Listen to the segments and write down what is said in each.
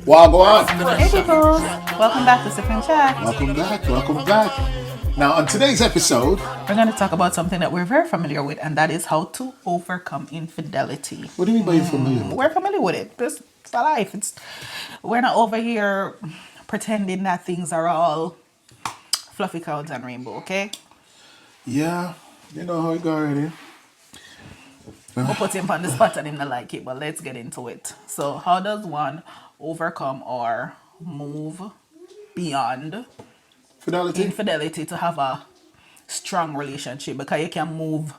Well, go on. Hey people, welcome back to Sip and Chat. Welcome back. Welcome back. Now, on today's episode, We're going to talk about something that we're very familiar with, and that is how to overcome infidelity. what do you mean by you familiar with We're it? familiar with it. It's a life. We're not over here pretending that things are all fluffy clouds and rainbow, okay? Yeah, you know how it go already. We'll put him on the spot and him not like it, but let's get into it. So, how does one overcome or move beyond Fidelity? infidelity to have a strong relationship? Because you can move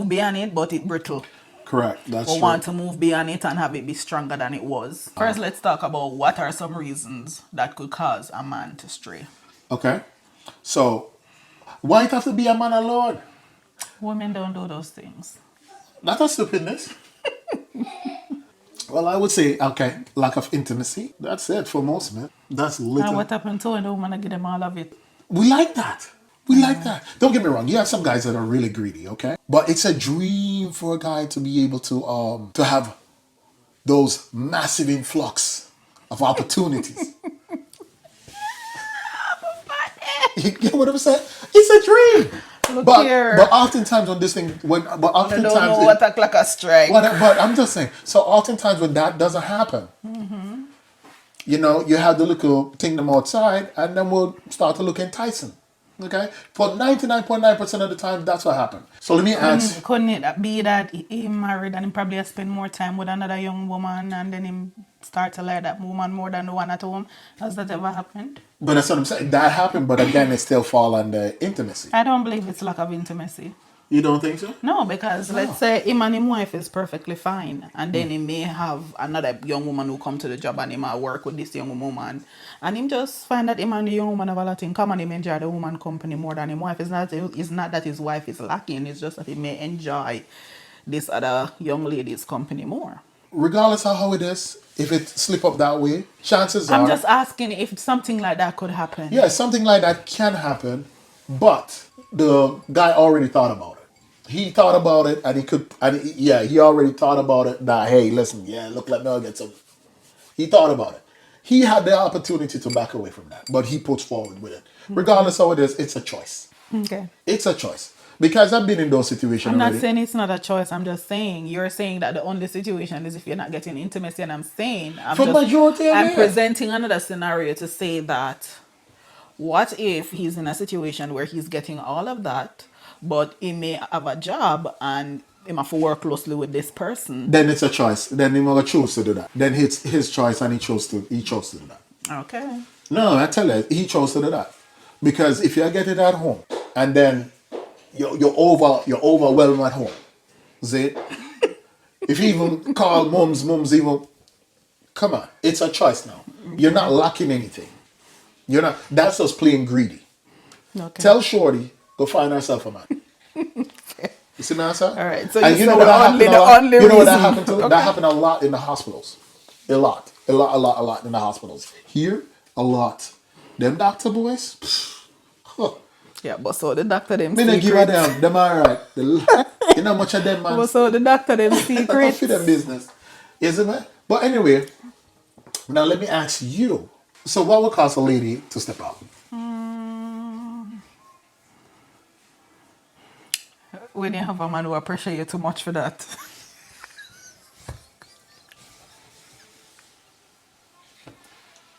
beyond it, but it brittle. Correct. That's We true. want to move beyond it and have it be stronger than it was. First, let's talk about what are some reasons that could cause a man to stray. Okay. So, why it have to be a man alone? Women don't do those things. Not a stupidness. Well, I would say, okay, lack of intimacy. That's it for most men. That's And little. what happened to when the woman give them all of it? We like that. We like that. Don't get me wrong. You have some guys that are really greedy, okay? But it's a dream for a guy to be able to have those massive influx of opportunities. You get what I'm saying? It's a dream. Look here. But oftentimes when this thing but I don't know what act like a strike. but I'm just saying. So oftentimes when that doesn't happen, you know, you have the little thing them outside, and then we'll start to look enticing. Okay, for 99.9% of the time, that's what happened. So let me ask. Couldn't it be that he married and he probably has spent more time with another young woman and then him start to like that woman more than the one at home? Has that ever happened? But that's what I'm saying. That happened, but again, it still fall under intimacy. I don't believe it's lack of intimacy. You don't think so? No, because let's say him and his wife is perfectly fine, and then he may have another young woman who come to the job and he might work with this young woman, and him just find that him and the young woman have a lot in common. Him enjoy the woman company more than his wife. It's not that his wife is lacking. It's just that he may enjoy this other young lady's company more. Regardless of how it is, if it slip up that way, chances I'm are, just asking if something like that could happen. yeah, something like that can happen. But the guy already thought about it. He thought about it, and he already thought about it. That hey, listen, yeah, look, let me get some. He thought about it. He had the opportunity to back away from that, but he puts forward with it. Regardless how it is, it's a choice. Okay. It's a choice. Because I've been in those situations I'm not already. saying it's not a choice. I'm just saying you're saying that the only situation is if you're not getting intimacy, and I'm saying For majority of I'm it. presenting another scenario to say that what if he's in a situation where he's getting all of that, but he may have a job and he have to work closely with this person. Then it's a choice. Then he will choose to do that. Then it's his choice, and he chose to do that. Okay. No, I tell you, he chose to do that. Because if you get it at home, and then you're overwhelmed at home. See? If you even call mums even, come on, it's a choice now. You're not lacking anything. You're not. That's just plain greedy. Okay. Tell Shorty go find herself a man. You see my answer? All right. So And you you know said what that happened? You know what that reason. happened to? Okay. That happened a lot in the hospitals. A lot in the hospitals. Here, a lot. Them doctor boys. Huh. Yeah, but so the doctor them Me not give a secret. damn. Them alright. You know much of them, man. But so the doctor them That's secret. for them business. Isn't it? But anyway, now let me ask you. So what would cause a lady to step out? When you have a man who appreciate you too much for that.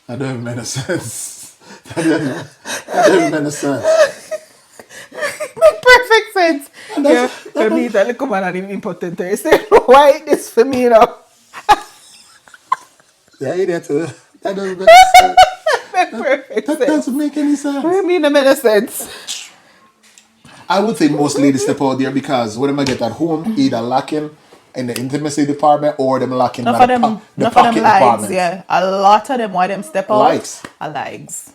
That doesn't make any sense. That doesn't make any sense. Make perfect sense. And Yeah, that you meet a little man and him important to you. Say, why this for me now? Yeah, idiot. That doesn't make sense. Make perfect That sense. doesn't make any What sense. do you mean it made sense? I would say most ladies step out there because when they get at home, either lacking in the intimacy department or them lacking in Enough of them, the enough of them pocket likes, department. yeah. A lot of them, why them step out? Likes. Are likes.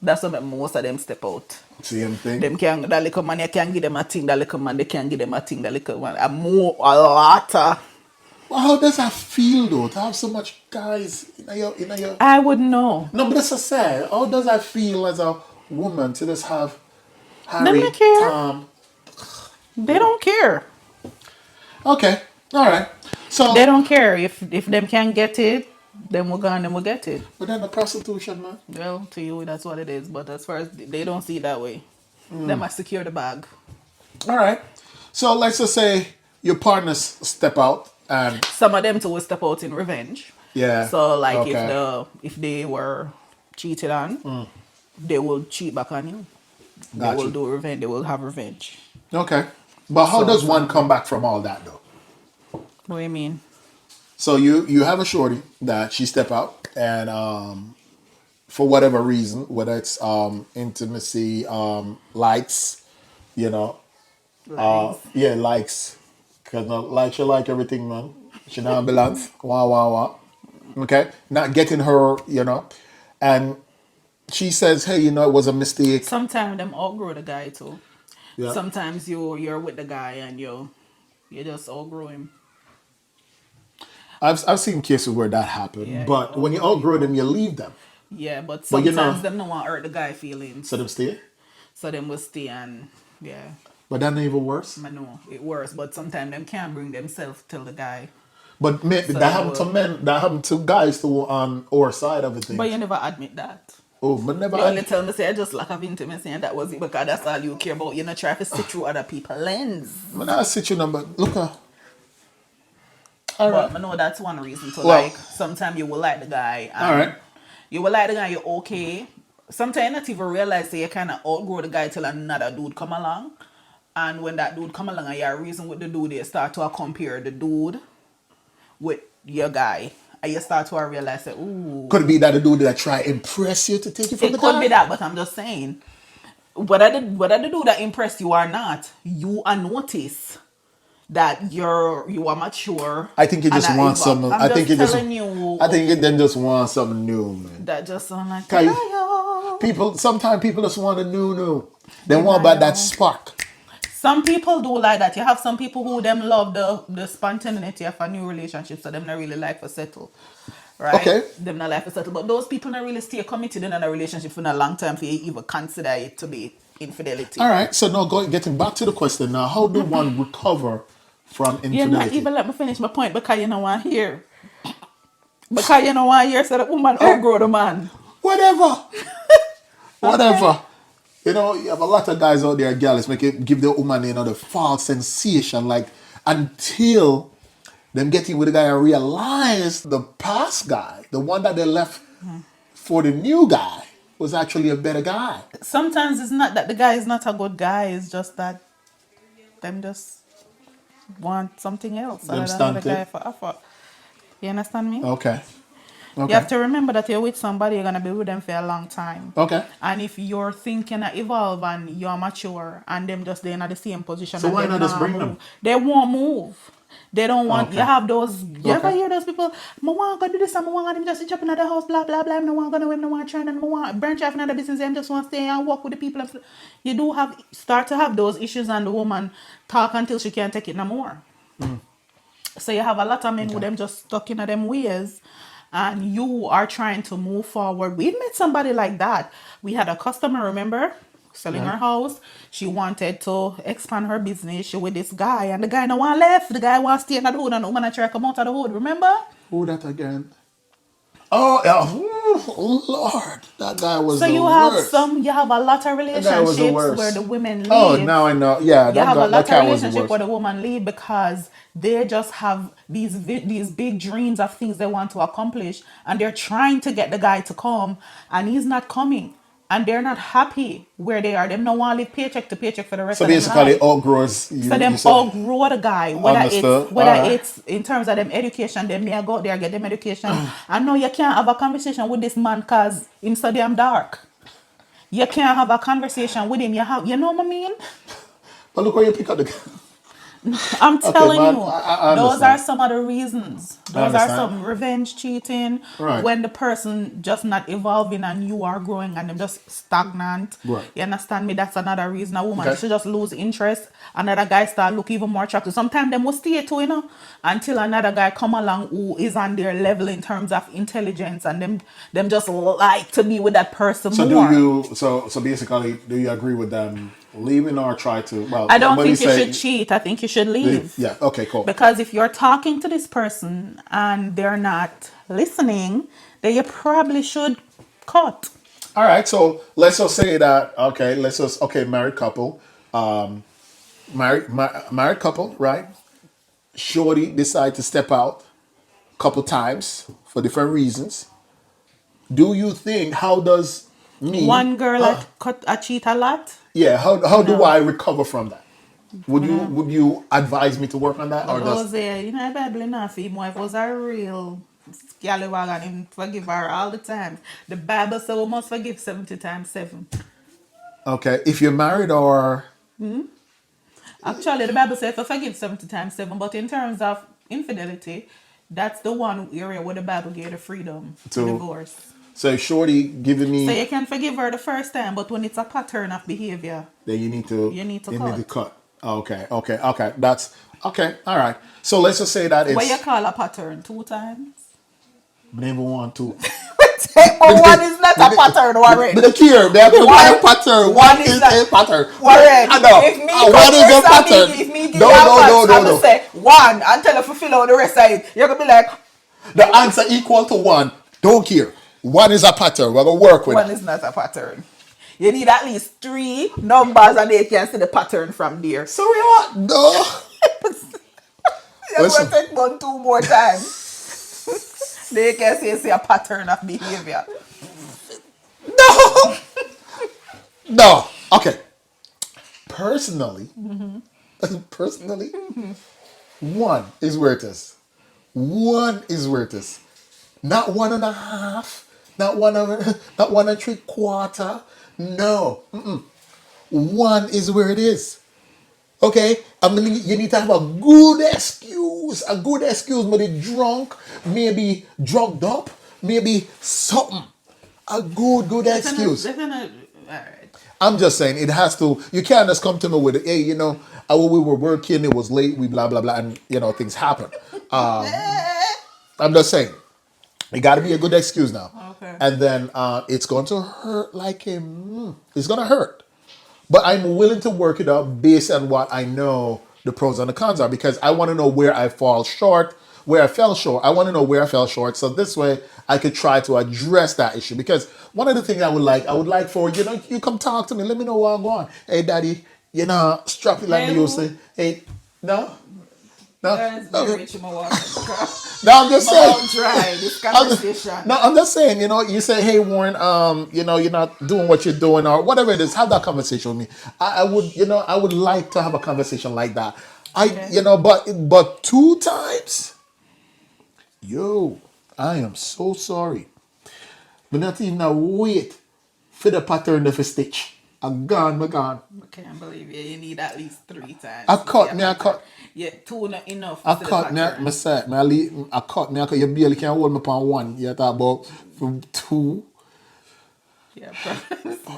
That's what make most of them step out. Same thing. Them can that little man you can give them a thing, that little man they can give them a thing, that little man a lot of. Well, how does that feel though to have so much guys in your I wouldn't know. No, but that's a sad. How does that feel as a woman to just have Them Harry, not care. Tom? They don't care. Okay, all right. So They don't care if them can get it. then we're gone and we'll get it. But then the prostitution, man. Well, to you, that's what it is. But as far as they don't see it that way, they must secure the bag. All right. So let's just say your partners step out and Some of them too will step out in revenge. yeah. So like Okay. if they were cheated on, they will cheat back on you. They Got will you. do revenge. They will have revenge. Okay. But how So does one some. come back from all that though? What do you mean? So you have a shorty that she step out and for whatever reason, whether it's intimacy, likes, you know, Lies. yeah, likes, cause no, like she like everything, man. She not balance, wah wah wah. Okay, not getting her, and she says, hey, it was a mistake. Sometimes them outgrow the guy too. Yeah, Sometimes you're with the guy and you just outgrow him. I've seen cases where that happened, Yeah, you but when you outgrow outgrow them, people. you leave them. Yeah, but But sometimes them don't want to hurt the guy so feelings. them stay. So them will stay and yeah. But that even worse. I know it worse, but sometimes them can't bring themselves till the guy. But So that them happened to will. men. That happened to guys too on our side of the But you things. never admit that. Oh, but never You only had. tell me say I just lack of intimacy and that was it because that's all you care about. You not try to sit through other people's lens. Man, I sit you number. Look, all right. But I know that's one reason to Well, like sometimes you will like the guy all right. and you will like the guy, you're okay. Sometimes you not even realize that you kinda outgrow the guy till another dude come along. And when that dude come along and you reason with the dude, you start to compare the dude with your guy. And you start to realize that, ooh, Could it be that the dude that try impress you to take you from it the could be guy? that, but I'm just saying, whether the dude that impressed you or not, you are notice that you are mature I think you and just are want evolved. some. I'm I think just you just. telling you I think you then just want something new, man. that just sound like Cause denial. sometimes people just want a new. They want about that Denial. spark. Some people do like that. You have some people who them love the spontaneity of a new relationship, so them not really like for settle. Right? Okay. Them not like for settle. But those people not really stay committed in a relationship for a long time for you even consider it to be All infidelity. right. So now, getting back to the question now, how do one recover from You're not infidelity? even let me finish my point because you know what here. Because you know what here so the woman Eh, outgrow the man. whatever, Okay? whatever. You have a lot of guys out there, girls, make it give the woman, the false sensation, like until them getting with the guy and realize the past guy, the one that they left for the new guy, was actually a better guy. Sometimes it's not that the guy is not a good guy, it's just that them just want something else Them other than what the stunted. guy for offer. You understand me? Okay. You have Okay. to remember that you're with somebody, you're gonna be with them for a long time. Okay. And if you're thinking to evolve and you're mature and them just they're in the same position So and why them not just not bring move, them? they won't move. They don't want you Okay. have those you ever Okay. hear those people, I want to do this and I want him just jump in the house, blah blah blah, no want to go no want to try and I want branch off another business, I just want to stay and work with the people. You do have start to have those issues and the woman talk until she can't take it no more. So you have a lot of men with Okay. them just stuck in them ways and you are trying to move forward. We met somebody like that. We had a customer, remember? Selling Yeah. her house. She wanted to expand her business. She with this guy and the guy no one left. The guy want to stay in the hood and the woman try to come out of the hood, remember? Who that again? Oh, yeah. Ooh, Lord. That guy was So the worst. you have a lot of That guy was the relationships where the worst. women Oh, leave. now I know. Yeah, You have a that lot of guy was the relationship worst. where the woman leave because they just have these big dreams of things they want to accomplish and they're trying to get the guy to come and he's not coming and they're not happy where they are. Them no want to live paycheck to paycheck for the rest So of them basically, life. all grows. So You them said outgrow the guy, understood. All whether right. it's in terms of them education, them may go out there get them education. I know you can't have a conversation with this man cause him so damn dark. You can't have a conversation with him. You know what I mean? But look where you pick up the. I'm Okay, telling man. you, I those are understand. some of the reasons. I Those are understand. some revenge cheating Right. when the person just not evolving and you are growing and them just stagnant. Right. You understand me? That's another reason a woman Okay. should just lose interest. Another guy start look even more attractive. Sometimes them will stay too, until another guy come along who is on their level in terms of intelligence and them just like to be with that person So do more. you? So basically, do you agree with them Leaving or try to, well, I don't when you think you say, should cheat. I think you should leave. yeah, okay, cool. Because if you're talking to this person and they're not listening, then you probably should cut. All right, so let's just say that, okay, married couple, married couple, right? Shorty decide to step out a couple times for different reasons. Do you think, how does me, One girl huh, that cut a cheat a lot? yeah, how do No. I recover from that? Would you advise me to work on that, The or law just say, the Bible enough, if wife was a real scallywag and him forgive her all the time. The Bible says we must forgive 70 times 7. okay? If you're married or Actually, the Bible says to forgive 70 times 7, but in terms of infidelity, that's the one area where the Bible gave the freedom to to, divorce. so Shorty giving So me, you can forgive her the first time, but when it's a pattern of behavior, then you need to you need to cut. cut. Okay. That's okay. All right. So let's just say that What you it's call a pattern? 2 times? never want to. But one is not a pattern, But Warren. the here, they have to One, a pattern. one What is is not. a pattern? Warren, I know. if me What come is a first and pattern? if me give No, you a no, no, answer, no, I'm going no. to say 1 until you fulfill out the rest of it. You're going to be like, The answer equal to one. Don't care. One is a pattern. We're gonna work with 1 that. is not a pattern. You need at least 3 numbers and they can see the pattern from there. So we what? No. You're going Listen. to take 1, 2 more times. They can see a pattern of behavior. No. No. Okay. Personally, personally, one is where it is. One is where it is. Not 1.5. Not not 1 3/4. No. One is where it is. Okay? I mean, you need to have a good excuse. A good excuse, maybe drunk, maybe drugged up, maybe something. A good excuse. Alright. I'm just saying it has to. You can't just come to me with, hey, we were working, it was late, we blah blah blah, and things happen. I'm just saying it got to be a good excuse now, Okay. and then it's going to hurt like it's going to hurt. But I'm willing to work it out based on what I know the pros and the cons are because I want to know where I fall short, where I fell short. I want to know where I fell short. So this way I could try to address that issue. Because one of the things I would like for, you come talk to me. Let me know where I'm going. Hey, daddy, strap it like Hey, me. You say, who? hey, no, no. Guys, very Okay. rich in my water. No, I'm just My saying. mouth dry. This I'm, conversation. no, I'm just saying, you say, hey, Warren, you're not doing what you're doing or whatever it is. Have that conversation with me. I would, I would like to have a conversation like that. Okay. But 2 times, yo, I am so sorry. But not even a wait for the pattern of a stitch. I'm gone. I can't believe you. You need at least 3 times. I to see cut a me, I pattern. cut. Yeah, 2 not enough to I see the cut me, pattern. I cut me, you barely can hold me upon one. You talk about from 2. Yeah,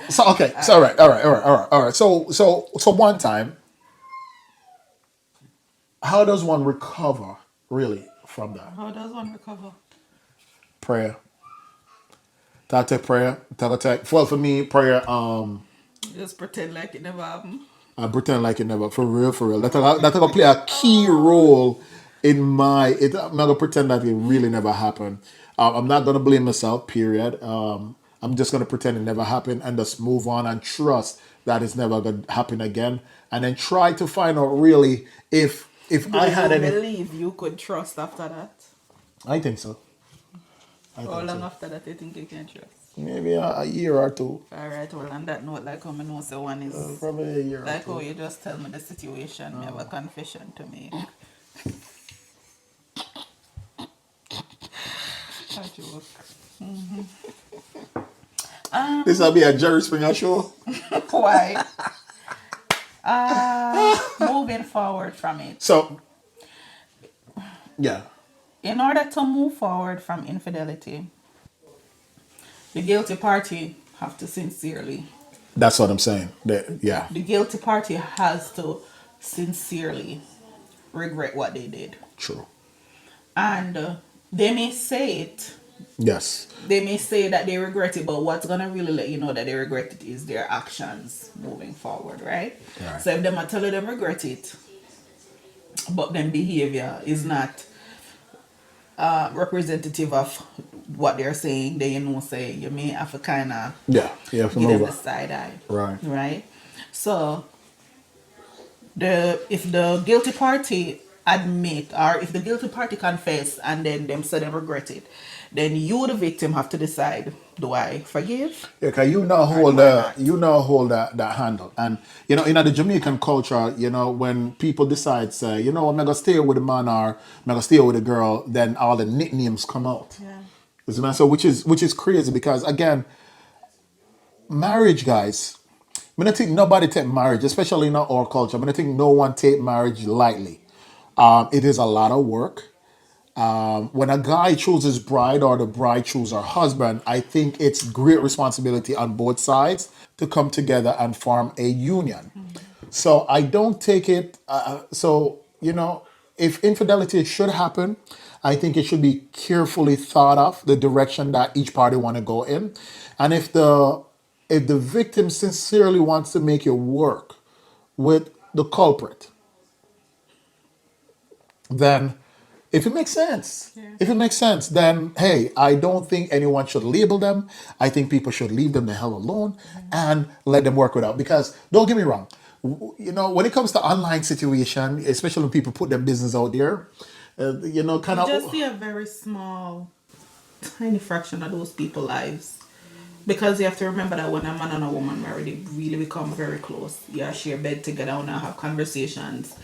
So okay, so all right. So one time, how does one recover really from that? How does one recover? Prayer. That take prayer. That take. Well, for me, prayer. Just pretend like it never happened. I pretend like it never. For real, for real. That gonna play a key role in my. I'm not gonna pretend that it really never happened. I'm not gonna blame myself. Period. I'm just gonna pretend it never happened and just move on and trust that it's never gonna happen again. And then try to find out really if Do I had you any. believe you could trust after that? I think so. I How think long so. after that you think you can trust? Maybe a year or 2. Alright, well on that note, like how I know so one is Probably a year or like how 2. you just tell me the situation, me have a confession to make. A joke. This will be a Jerry Springer show. Why? Moving forward from it. So, yeah. In order to move forward from infidelity, the guilty party have to sincerely. That's what I'm saying. Yeah, The guilty party has to sincerely regret what they did. true. And they may say it Yes. They may say that they regret it, but what's gonna really let you know that they regret it is their actions moving forward, right? Right. So if them are telling them regret it, but then behavior is not representative of what they're saying, then you know, say you may have to kind of Yeah. You have to give move them the on. side eye, Right. right? So the if the guilty party admit, or if the guilty party confess and then them say they regret it, then you the victim have to decide, do I forgive Yeah, cause you know or hold do I the not? you know hold that handle, and in the Jamaican culture, when people decide say, I'm gonna stay with a man or I'm gonna stay with a girl, then all the nicknames come out. Yeah. You see, man? So which is crazy because again, marriage, guys. I mean, I think nobody take marriage, especially in our culture. I mean, I think no one take marriage lightly. It is a lot of work. When a guy chooses bride or the bride chooses her husband, I think it's great responsibility on both sides to come together and form a union. So I don't take it. If infidelity should happen, I think it should be carefully thought of the direction that each party want to go in, and if the victim sincerely wants to make it work with the culprit, then if it makes sense, then hey, I don't think anyone should label them. I think people should leave them the hell alone and let them work it out. Because don't get me wrong, when it comes to online situation, especially when people put their business out there, kind You just of. see a very small, tiny fraction of those people's lives. Because you have to remember that when a man and a woman marry, they really become very close. You share bed together and have conversations.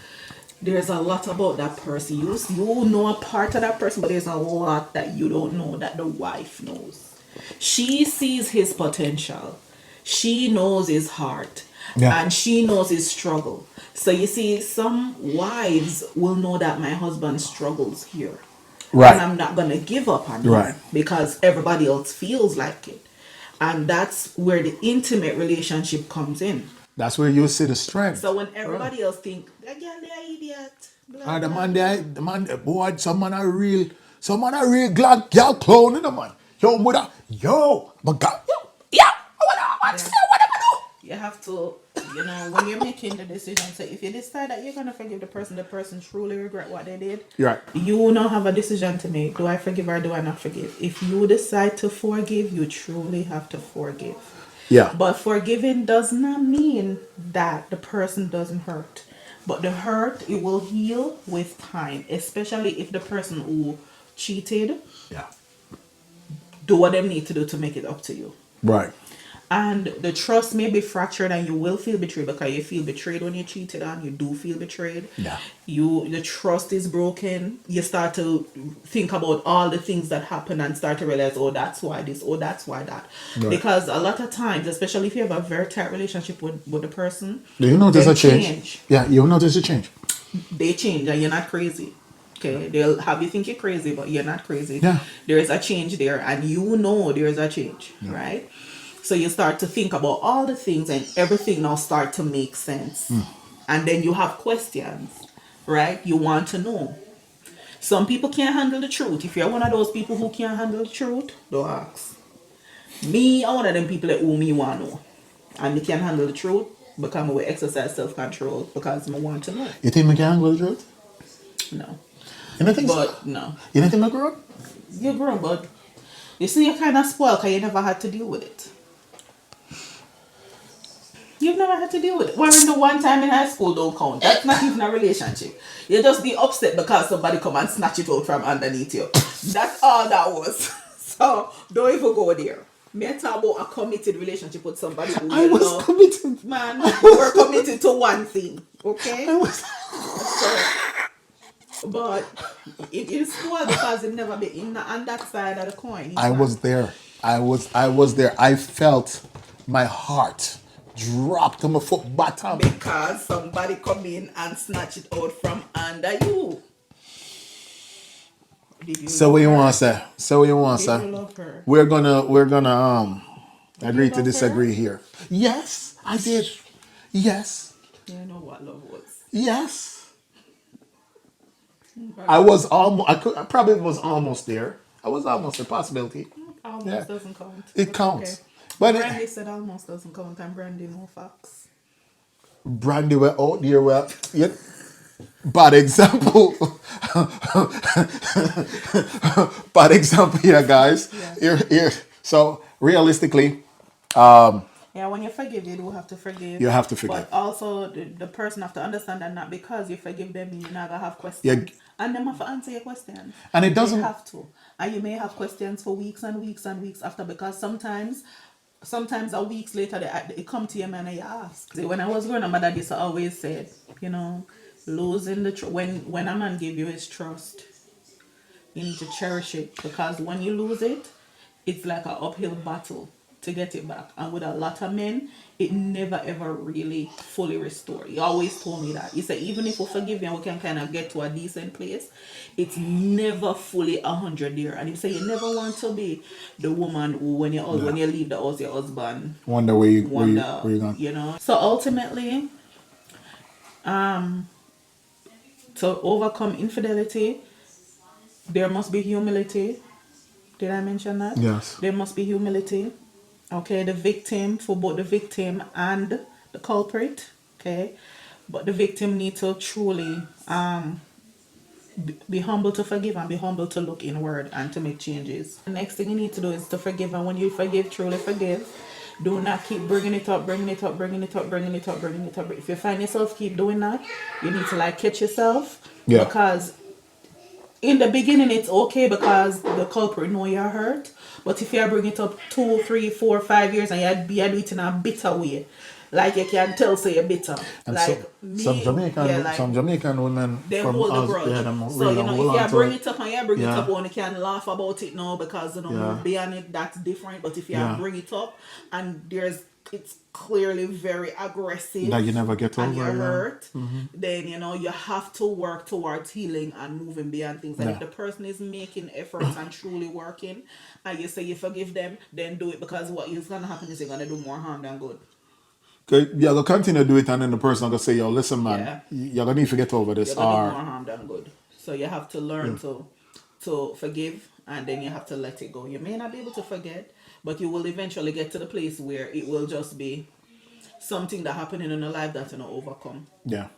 There's a lot about that person. You know a part of that person, but there's a lot that you don't know that the wife knows. She sees his potential. She knows his heart. Yeah. And she knows his struggle. So you see, some wives will know that my husband struggles here. And Right. I'm not going to give up on Right. him because everybody else feels like it. And that's where the intimate relationship comes in. That's where you see the strength. So when Right. everybody else think that girl they are idiot, blah And the blah man blah. there, boy, some man a real glad girl clown in the man. Yo, mother, yo, but God, yo, yeah, Yeah. what am I do? You have to, when you're making the decision, so if you decide that you're gonna forgive the person truly regret what they did, You're right. you now have a decision to make. Do I forgive or do I not forgive? If you decide to forgive, you truly have to forgive. Yeah. But forgiving does not mean that the person doesn't hurt. But the hurt, it will heal with time, especially if the person who cheated Yeah. do what they need to do to make it up to you. Right. And the trust may be fractured and you will feel betrayed because you feel betrayed when you cheated on. You do feel betrayed. Yeah. The trust is broken. You start to think about all the things that happen and start to realize, oh, that's why this, oh, that's why that. Right. Because a lot of times, especially if you have a very tight relationship with the person, Do you notice them a change? change. Yeah, you'll notice a change. They change and you're not crazy. Okay, they'll have you think you're crazy, but you're not crazy. Yeah. There is a change there, and you know there is a change, right? So you start to think about all the things, and everything now start to make sense. And then you have questions, right? You want to know. Some people can't handle the truth. If you're one of those people who can't handle the truth, don't ask. Me, I'm one of them people that who me want to know. And me can handle the truth because I will exercise self-control because I want to know. You think me can handle the truth? No. You don't think so? But no. You don't think me grow up? You're grown, but you see, you're kind of spoiled because you never had to deal with it. You've never had to deal with it. Wearing the one time in high school don't count. That's not even a relationship. You just be upset because somebody come and snatch it out from underneath you. That's all that was. So don't even go there. Me talk about a committed relationship with somebody who I you was love. committed. Man, I we're was. committed to one thing. Okay? I was. So, but it is spoiled because it never been on that side of the coin. I was there. I was there. I felt my heart drop to my foot bottom. Because somebody come in and snatch it out from under you. Did you So love what you her? want to say? So what you want to Did you say? love her? We're gonna Did you agree to love her? disagree here. Yes, I did. Yes. You know what love was. Yes. I Okay. was almost. I probably was almost there. I was almost a possibility. Almost doesn't count. It But okay. counts. But Brandy said almost doesn't count, and Brandy no facts. Brandy were out there. Well, yeah, bad example. Bad example here, guys. Yeah. Here. So realistically, Yeah, when you forgive, you do have to you forgive. have to forgive. But also, the person have to understand that not because you forgive them, you're not going to have Yeah, questions. And them have to answer your questions. and it They doesn't. have to. And you may have questions for weeks and weeks and weeks after, because sometimes a weeks later, they come to your man and you ask. See, when I was growing up, my dad used to always say, you know, losing when a man give you his trust, you need to cherish it, because when you lose it, it's like an uphill battle to get it back. And with a lot of men, it never ever really fully restored. He always told me that. He said even if we forgive you and we can kind of get to a decent place, it's never fully 100 there. And he said you never want to be the woman who when Yeah. you leave the house, your husband Wonder wonder, where you going. you know. So ultimately, to overcome infidelity, there must be humility. Did I mention that? Yes. There must be humility. Okay, the victim, for both the victim and the culprit. Okay, but the victim need to truly be humble to forgive and be humble to look inward and to make changes. The next thing you need to do is to forgive, and when you forgive, truly forgive. Do not keep bringing it up, bringing it up, bringing it up, bringing it up, bringing it up. If you find yourself keep doing that, you need to like catch yourself, Yeah. because in the beginning it's okay because the culprit know you're hurt. But if you bring it up 2, 3, 4, 5 years and you do it in a bitter way, like you can tell say you're bitter. And Like so me, yeah, like Some Jamaican women they from hold a us, yeah, grudge. them So really hold if on you to bring it. it up and you bring it Yeah. up, one can laugh about it now because Yeah. beyond it that's different. But if you Yeah. bring it up and it's clearly very aggressive That you never get and you're over, yeah. hurt, then you have to work towards healing and moving beyond things. And Yeah. if the person is making efforts and truly working, and you say you forgive them, then do it, because what is gonna happen is you're gonna do more harm than good. Okay, you're gonna continue to do it, and then the person gonna say, "Yo, listen, man, Yeah. you're gonna need to get over this." You're gonna do more Or harm than good. So you have to learn to forgive, and then you have to let it go. You may not be able to forget, but you will eventually get to the place where it will just be something that happened in your life that you know overcome. yeah,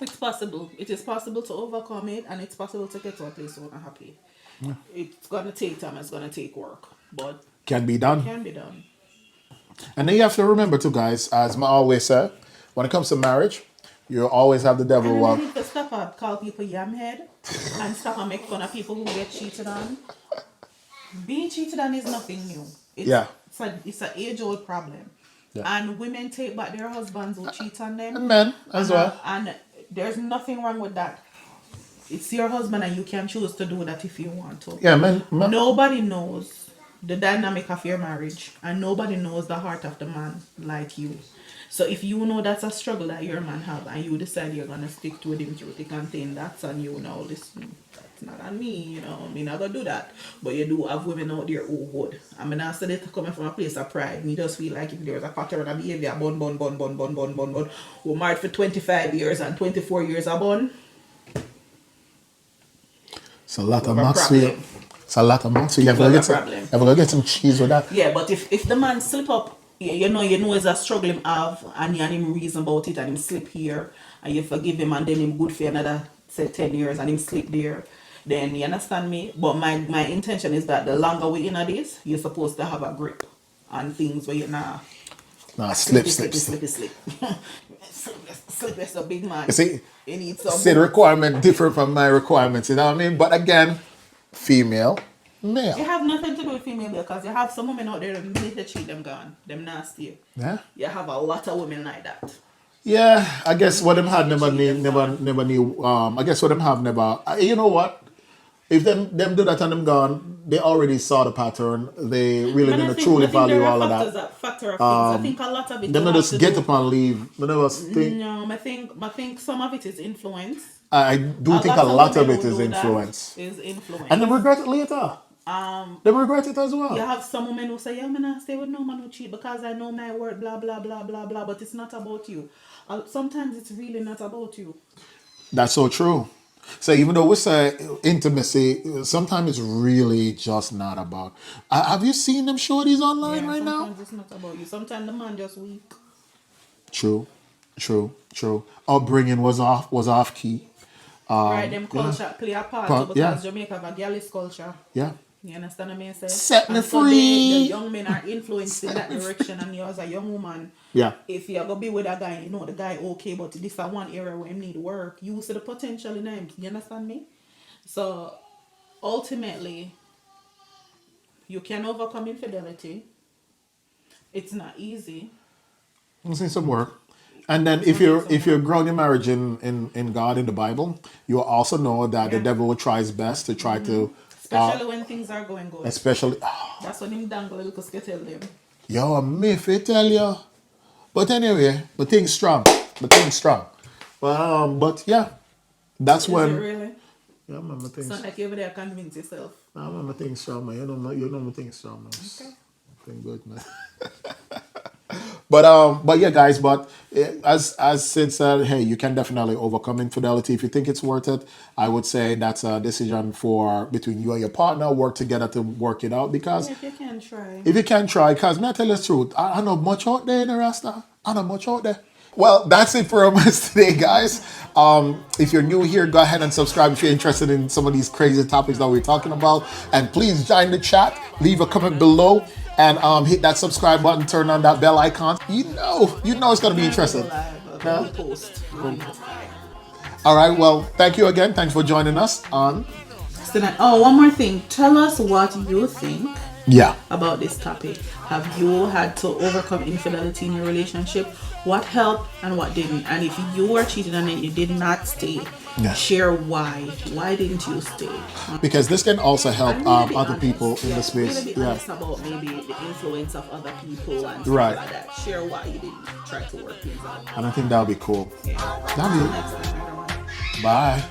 It's possible. It is possible to overcome it, and it's possible to get to a place where you're happy. It's gonna take time. It's gonna take work, but can be it done. can be done. And then you have to remember too, guys, as I always say, when it comes to marriage, you always have the devil. And then they Well, need to stop call people yamhead and stop and make fun of people who get cheated on. Being cheated on is nothing new. yeah, It's an age old problem. yeah, And women take back their husbands who cheat on them. and men as well. And there's nothing wrong with that. It's your husband and you can choose to do that if you want to. Yeah, men. Nobody knows the dynamic of your marriage, and nobody knows the heart of the man like you. So if you know that's a struggle that your man have and you decide you're gonna stick to him through thick and thin, that's on you now. Listen, that's not on me, not gonna do that. But you do have women out there who would. I mean, I said it coming from a place of pride. Me just feel like if there's a pattern of behavior, bun. We're married for 25 years and 24 years a bun. It's a lot of We have a maths for you. problem. It's a lot of maths. You We ever have a get some? problem. Ever get some cheese with that? Yeah, but if the man slip up, you know it's a struggle him have, and him reason about it, and him slip here, and you forgive him, and then him good for another say 10 years, and him slip there, then you understand me. But my intention is that the longer we in this, you're supposed to have a grip on things where you're not Nah, slip. slip. Slip is a big man. You see, You need some. see the requirement different from my requirements. You know what I mean? But again, female, It male. have nothing to do with female, because you have some women out there that need to cheat them gone. Them nasty. Yeah. You have a lot of women like that. Yeah, I guess what them had never knew. I guess what them have never. You know what? If them do that and them gone, they already saw the pattern. They really And didn't truly value all of that. Factor of things. I think a lot of it. Them will not have just to get do- up and leave. Me never think. No, I think some of it is influence. I do think a lot of it is influence, Is influence. and then regret it later. They regret it as well. You have some women who say, "Yeah, I'm not stay with no man who cheat because I know my word." Blah blah blah blah blah. But it's not about you. Sometimes it's really not about you. That's so true. So even though we say intimacy, sometimes it's really just not about. Have you seen them shorties online Yeah, right now? sometimes it's not about you. Sometimes the man just weak. True, true, true. Upbringing was off key. Right, them Yeah, culture play a part too yeah, because Jamaica have a girlish culture. yeah. You understand what I mean? Say? Set me And so the free. young men are influenced in that direction, and you as a young woman, Yeah, if you're gonna be with a guy, you know the guy okay, but this is one area where he need work. You see the potential in him. You understand me? So ultimately, you can overcome infidelity. It's not easy. I'm seeing some work. And then It's gonna take some if you're work. grounding your marriage in God in the Bible, you also know that the Yeah. devil will try his best to try to, Especially when things are going good. especially. That's when him dangle a little skittle them. Yo, I may fit tell you. But anyway, the thing's strong. The thing's strong. But yeah, that's Is it when. really? Yeah, man, my It's thing's. not like you're over there convince yourself. Nah, man, my thing's strong, man. You know my thing's strong, man. Okay. Thing good, man. But yeah, guys. But as Sid said, hey, you can definitely overcome infidelity if you think it's worth it. I would say that's a decision for between you and your partner. Work together to work it out because Yeah, if you can try. if you can try, because me I tell you the truth, I know much out there in the Rasta. I know much out there. Well, that's it for us today, guys. If you're new here, go ahead and subscribe if you're interested in some of these crazy topics that we're talking about. And please join the chat, leave a comment below, and hit that subscribe button, turn on that bell icon. You know it's gonna be interesting. We'll post. All right. Well, thank you again. Thanks for joining us on. Oh, one more thing. Tell us what you think Yeah. about this topic. Have you had to overcome infidelity in your relationship? What helped and what didn't? And if you were cheated and you did not stay, Yeah. share why. Why didn't you stay? Because this can also help And really be other honest. people in Yeah, the space. Really be Yeah. honest about maybe the influence of other people and stuff Right. like that. Share why you didn't try to work things out. And I think that'll be cool. Yeah. That'll be Next time, everyone. Bye.